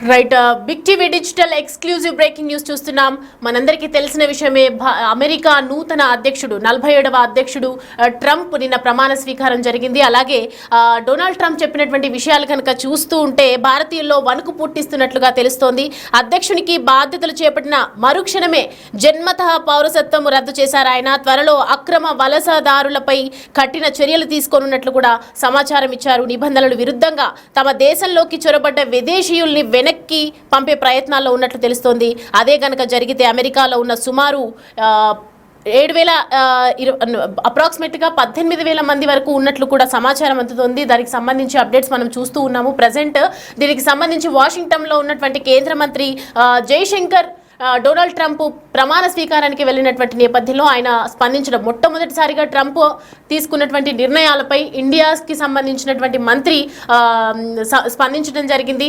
Right Big TV digital exclusive breaking news చూస్తున్నాం. మనందరికీ తెలిసిన విషయమే, అమెరికా నూతన అధ్యక్షుడు 47వ అధ్యక్షుడు ట్రంప్ నిన్న ప్రమాణ స్వీకారం జరిగింది. అలాగే డొనాల్డ్ ట్రంప్ చెప్పినటువంటి విషయాలు కనుక చూస్తూ ఉంటే భారతీయుల్లో వణుకు పుట్టిస్తున్నట్లుగా తెలుస్తోంది. అధ్యక్షునికి బాధ్యతలు చేపట్టిన మరుక్షణమే జన్మతః పౌరసత్వం రద్దు చేశారు ఆయన. త్వరలో అక్రమ వలసదారులపై కఠిన చర్యలు తీసుకోనున్నట్లు కూడా సమాచారం ఇచ్చారు. నిబంధనలకు విరుద్ధంగా తమ దేశంలోకి చొరబడ్డ విదేశీయుల్ని వెనక్కి పంపే ప్రయత్నాల్లో ఉన్నట్లు తెలుస్తోంది. అదే గనక జరిగితే అమెరికాలో ఉన్న సుమారు 7,000 అప్రాక్సిమేట్గా 18,000 మంది వరకు ఉన్నట్లు కూడా సమాచారం అందుతోంది. దానికి సంబంధించి అప్డేట్స్ మనం చూస్తూ ఉన్నాము. ప్రజెంట్ దీనికి సంబంధించి వాషింగ్టన్లో ఉన్నటువంటి కేంద్ర మంత్రి జయశంకర్ డొనాల్డ్ ట్రంప్ ప్రమాణ స్వీకారానికి వెళ్ళినటువంటి నేపథ్యంలో ఆయన స్పందించడం, మొట్టమొదటిసారిగా ట్రంప్ తీసుకున్నటువంటి నిర్ణయాలపై ఇండియాకి సంబంధించినటువంటి మంత్రి స్పందించడం జరిగింది.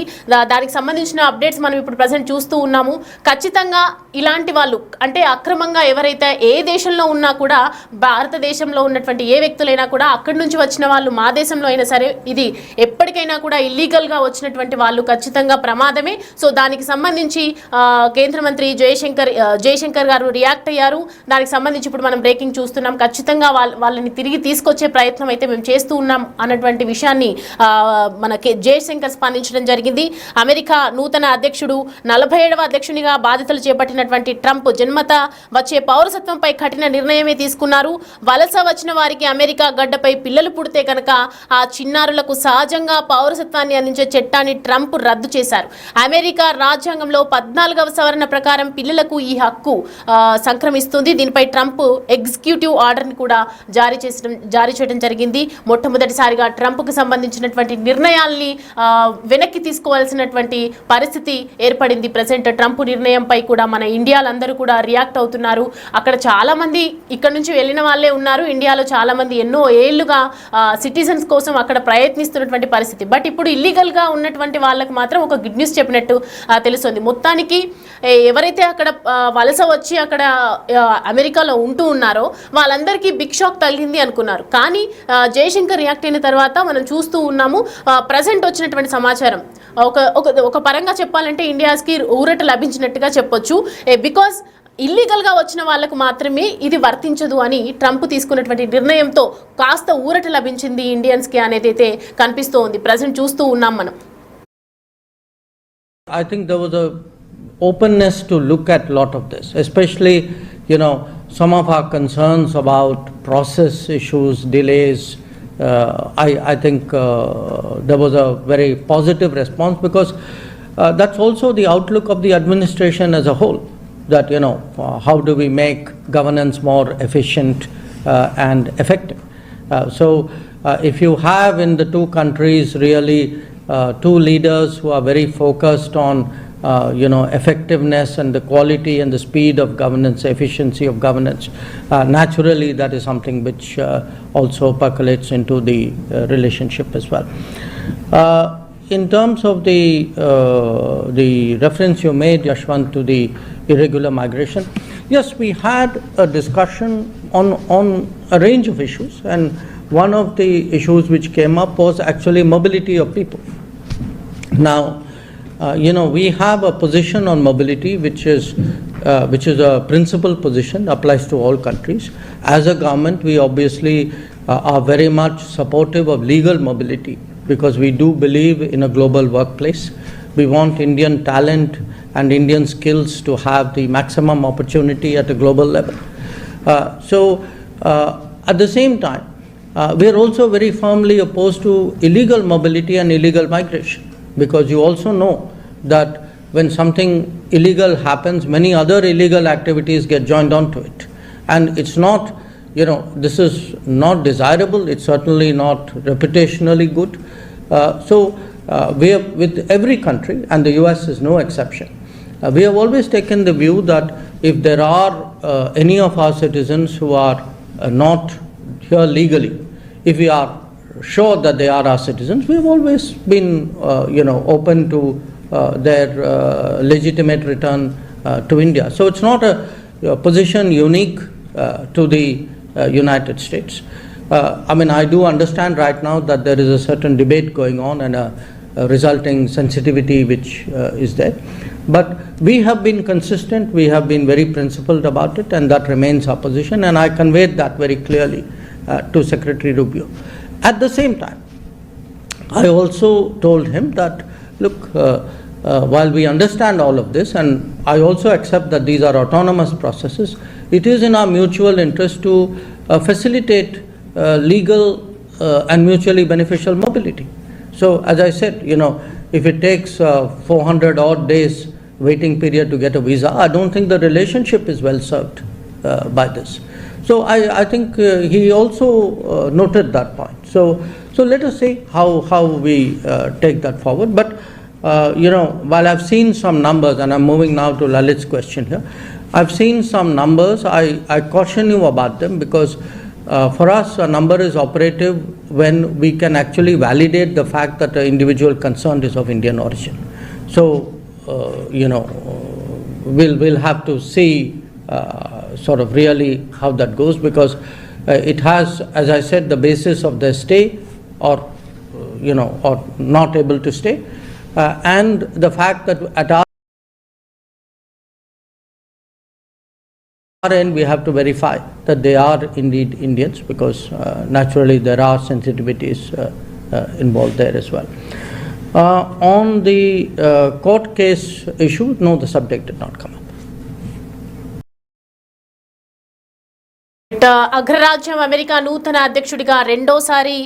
దానికి సంబంధించిన అప్డేట్స్ మనం ఇప్పుడు ప్రజెంట్ చూస్తూ ఉన్నాము. ఖచ్చితంగా ఇలాంటి వాళ్ళు, అంటే అక్రమంగా ఎవరైతే ఏ దేశంలో ఉన్నా కూడా, భారతదేశంలో ఉన్నటువంటి ఏ వ్యక్తులైనా కూడా అక్కడి నుంచి వచ్చిన వాళ్ళు మా దేశంలో అయినా సరే, ఇది ఎప్పటికైనా కూడా ఇల్లీగల్గా వచ్చినటువంటి వాళ్ళు ఖచ్చితంగా ప్రమాదమే. సో దానికి సంబంధించి కేంద్ర మంత్రి జయశంకర్ గారు రియాక్ట్ అయ్యారు. దానికి సంబంధించి ఇప్పుడు మనం బ్రేకింగ్ చూస్తున్నాం. ఖచ్చితంగా వాళ్ళని తిరిగి తీసుకొచ్చే ప్రయత్నం అయితే మేము చేస్తూ ఉన్నాం అన్నటువంటి విషయాన్ని మన జయశంకర్ స్పందించడం జరిగింది. అమెరికా నూతన అధ్యక్షుడు 47వ అధ్యక్షునిగా బాధ్యతలు చేపట్టినటువంటి ట్రంప్ జన్మత వచ్చే పౌరసత్వంపై కఠిన నిర్ణయమే తీసుకున్నారు. వలస వచ్చిన వారికి అమెరికా గడ్డపై పిల్లలు పుడితే కనుక ఆ చిన్నారులకు సహజంగా పౌరసత్వాన్ని అందించే చట్టాన్ని ట్రంప్ రద్దు చేశారు. అమెరికా రాజ్యాంగంలో 14వ సవరణ ప్రకారం పిల్లలకు ఈ హక్కు సంక్రమిస్తుంది. దీనిపై ట్రంప్ ఎగ్జిక్యూటివ్ ఆర్డర్ని కూడా జారీ చేయడం జరిగింది. మొట్టమొదటిసారిగా ట్రంప్కు సంబంధించినటువంటి నిర్ణయాల్ని వెనక్కి తీసుకోవాల్సినటువంటి పరిస్థితి ఏర్పడింది. ప్రెసెంట్ ట్రంప్ నిర్ణయంపై కూడా మన ఇండియాలందరూ కూడా రియాక్ట్ అవుతున్నారు. అక్కడ చాలా మంది ఇక్కడ నుంచి వెళ్ళిన వాళ్ళే ఉన్నారు. ఇండియాలో చాలా మంది ఎన్నో ఏళ్లుగా సిటిజన్స్ కోసం అక్కడ ప్రయత్నిస్తున్నటువంటి పరిస్థితి. బట్ ఇప్పుడు ఇల్లీగల్గా ఉన్నటువంటి వాళ్ళకి మాత్రం ఒక గుడ్ న్యూస్ చెప్పినట్టు తెలుస్తుంది. మొత్తానికి ఎవరైతే అక్కడ వలస వచ్చి అక్కడ అమెరికాలో ఉంటూ ఉన్నారో వాళ్ళందరికీ బిగ్ షాక్ తగిలింది అనుకున్నారు. కానీ జయశంకర్ రియాక్ట్ అయిన తర్వాత మనం చూస్తూ ఉన్నాము. ప్రజెంట్ వచ్చినటువంటి సమాచారం ఒక పరంగా చెప్పాలంటే ఇండియాస్కి ఊరట లభించినట్టుగా చెప్పొచ్చు. బికాస్ ఇల్లీగల్గా వచ్చిన వాళ్ళకు మాత్రమే ఇది వర్తించదు అని ట్రంప్ తీసుకున్నటువంటి నిర్ణయంతో కాస్త ఊరట లభించింది ఇండియన్స్కి అనేది అయితే కనిపిస్తూ ఉంది. ప్రజెంట్ చూస్తూ ఉన్నాం మనం. I think there was a openness to look at a lot of this, especially, some of our concerns about process issues, delays. I think there was a very positive response because that's also the outlook of the administration as a whole, that, how do we make governance more efficient and effective. So if you have in the two countries really two leaders who are very focused on effectiveness and the quality and the speed of governance, efficiency of governance, naturally that is something which also percolates into the relationship as well. In terms of the reference you made, Yashwant, to the irregular migration, yes, we had a discussion on a range of issues, and one of the issues which came up was actually mobility of people. Now, we have a position on mobility which is a principal position, applies to all countries. As a government, we obviously are very much supportive of legal mobility because we do believe in a global workplace. We want Indian talent and Indian skills to have the maximum opportunity at a global level. So at the same time, we are also very firmly opposed to illegal mobility and illegal migration, because you also know that when something illegal happens, many other illegal activities get joined onto it. And it's not, this is not desirable, it's certainly not reputationally good. So we have, with every country, and the US is no exception, we have always taken the view that if there are any of our citizens who are not here legally, if we are sure that they are our citizens, we have always been open to their legitimate return to India. So it's not a position unique to the United States. I do understand right now that there is a certain debate going on and resulting sensitivity which is there. But we have been consistent, we have been very principled about it, and that remains our position, and I conveyed that very clearly to Secretary Rubio. At the same time, I also told him that, look, while we understand all of this, and I also accept that these are autonomous processes, it is in our mutual interest to facilitate legal and mutually beneficial mobility. So, as I said, if it takes 400 odd days waiting period to get a visa, I don't think the relationship is well served by this. So I think he also noted that point. So let us see how we take that forward. But while I've seen some numbers, and I'm moving now to Lalit's question here, I've seen some numbers. I caution you about them, because for us, a number is operative when we can actually validate the fact that the individual concerned is of Indian origin. So, we'll have to see sort of really how that goes, because it has, as I said, the basis of their stay or not able to stay, and the fact that at our end we have to verify that they are indeed Indians, because naturally there are sensitivities involved there as well. On the court case issue, no, the subject did not come up. అగ్రరాజ్యం America నూతన అధ్యక్షుడిగా రెండోసారి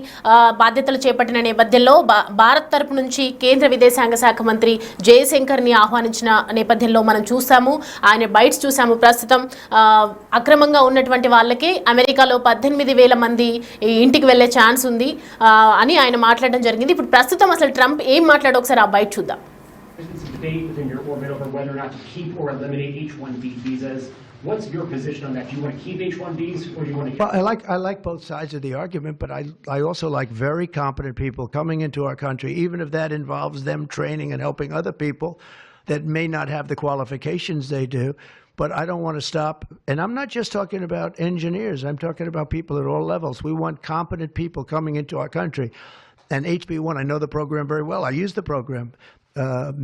బాధ్యతలు చేపట్టిన నేపథ్యంలో భారత్ తరపు నుంచి కేంద్ర విదేశాంగ శాఖ మంత్రి జయశంకర్ని ఆహ్వానించిన నేపథ్యంలో మనం చూసాము, ఆయన బైట్స్ చూసాము. ప్రస్తుతం అక్రమంగా ఉన్నటువంటి వాళ్ళకి అమెరికాలో 18,000 మంది ఇంటికి వెళ్ళే ఛాన్స్ ఉంది అని ఆయన మాట్లాడడం జరిగింది. ఇప్పుడు ప్రస్తుతం అసలు ట్రంప్ ఏం మాట్లాడో ఒకసారి ఆ బైట్ చూద్దాం. What's your position on that? Do you want to keep H-1Bs, or do you want to? Well, I like both sides of the argument, but I also like very competent people coming into our country, even if that involves them training and helping other people that may not have the qualifications they do. But I don't want to stop. And I'm not just talking about engineers. I'm talking about people at all levels. We want competent people coming into our country. And HB1, I know the program very well. I use the program.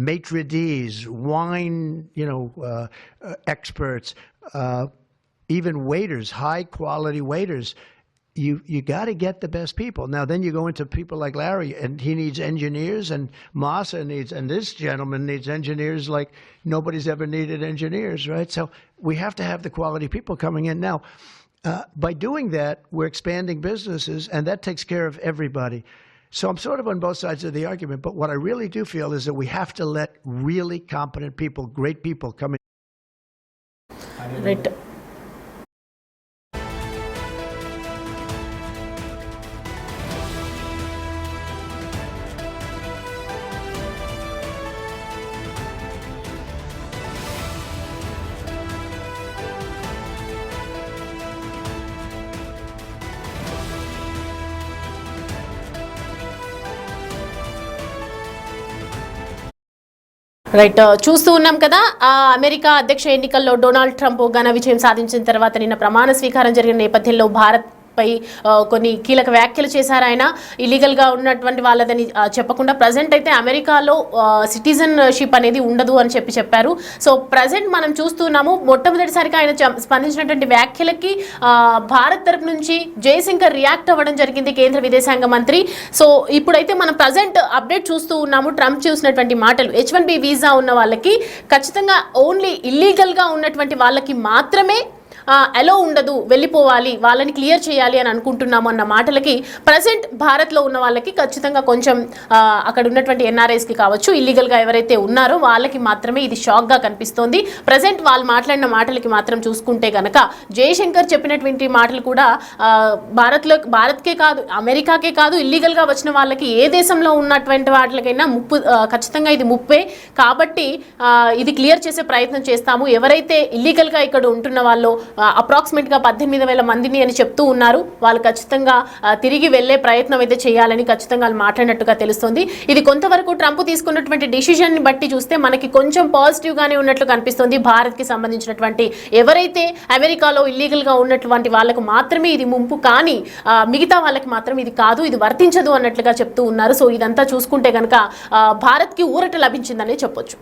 Maitre d's, wine, experts, even waiters, high quality waiters. You got to get the best people. Now then you go into people like Larry, and he needs engineers, and Masa needs, and this gentleman needs engineers like nobody's ever needed engineers, right? So we have to have the quality people coming in. Now, by doing that, we're expanding businesses, and that takes care of everybody. So I'm sort of on both sides of the argument, but what I really do feel is that we have to let really competent people, great people come in. Right. Right, చూస్తూ ఉన్నాం కదా, America అధ్యక్ష ఎన్నికల్లో Donald Trump ఘన విజయం సాధించిన తర్వాత నిన్న ప్రమాణ స్వీకారం జరిగిన నేపథ్యంలో భారత్ పై కొన్ని కీలక వ్యాఖ్యలు చేశారు. ఆయన ఇల్లీగల్గా ఉన్నటువంటి వాళ్ళదని చెప్పకుండా ప్రజెంట్ అయితే అమెరికాలో సిటిజన్షిప్ అనేది ఉండదు అని చెప్పారు. సో ప్రజెంట్ మనం చూస్తున్నాము, మొట్టమొదటిసారిగా ఆయన స్పందించినటువంటి వ్యాఖ్యలకి భారత్ తరపు నుంచి జయశంకర్ రియాక్ట్ అవ్వడం జరిగింది, కేంద్ర విదేశాంగ మంత్రి. సో ఇప్పుడైతే మనం ప్రజెంట్ అప్డేట్ చూస్తూ ఉన్నాము. ట్రంప్ చూసినటువంటి మాటలు, H-1B వీసా ఉన్న వాళ్ళకి ఖచ్చితంగా ఓన్లీ ఇల్లీగల్గా ఉన్నటువంటి వాళ్ళకి మాత్రమే అలో ఉండదు, వెళ్ళిపోవాలి, వాళ్ళని క్లియర్ చేయాలి అని అనుకుంటున్నాము అన్న మాటలకి ప్రజెంట్ భారత్లో ఉన్న వాళ్ళకి ఖచ్చితంగా కొంచెం అక్కడ ఉన్నటువంటి ఎన్ఆర్ఐస్కి కావచ్చు, ఇల్లీగల్గా ఎవరైతే ఉన్నారో వాళ్ళకి మాత్రమే ఇది షాక్గా కనిపిస్తోంది. ప్రజెంట్ వాళ్ళు మాట్లాడిన మాటలకి మాత్రం చూసుకుంటే కనుక జయశంకర్ చెప్పినటువంటి మాటలు కూడా భారత్కే కాదు, అమెరికాకే కాదు, ఇల్లీగల్గా వచ్చిన వాళ్ళకి ఏ దేశంలో ఉన్నటువంటి వాటికైనా ముప్పు, ఖచ్చితంగా ఇది ముప్పే. కాబట్టి ఇది క్లియర్ చేసే ప్రయత్నం చేస్తాము. ఎవరైతే ఇల్లీగల్గా ఇక్కడ ఉంటున్న వాళ్ళు అప్రాక్సిమేట్గా 18,000 మందిని అని చెప్తూ ఉన్నారు. వాళ్ళు ఖచ్చితంగా తిరిగి వెళ్లే ప్రయత్నం అయితే చేయాలని ఖచ్చితంగా వాళ్ళు మాట్లాడినట్టుగా తెలుస్తుంది. ఇది కొంతవరకు ట్రంప్ తీసుకున్నటువంటి డిసిజన్ ని బట్టి చూస్తే మనకి కొంచెం పాజిటివ్ గానే ఉన్నట్లు కనిపిస్తుంది. భారత్ కి సంబంధించినటువంటి ఎవరైతే అమెరికాలో ఇల్లీగల్ గా ఉన్నటువంటి వాళ్ళకు మాత్రమే ఇది ముంపు, కానీ మిగతా వాళ్ళకి మాత్రం ఇది కాదు, ఇది వర్తించదు అన్నట్లుగా చెప్తూ ఉన్నారు. సో ఇదంతా చూసుకుంటే కనుక భారత్ కి ఊరట లభించిందనే చెప్పొచ్చు.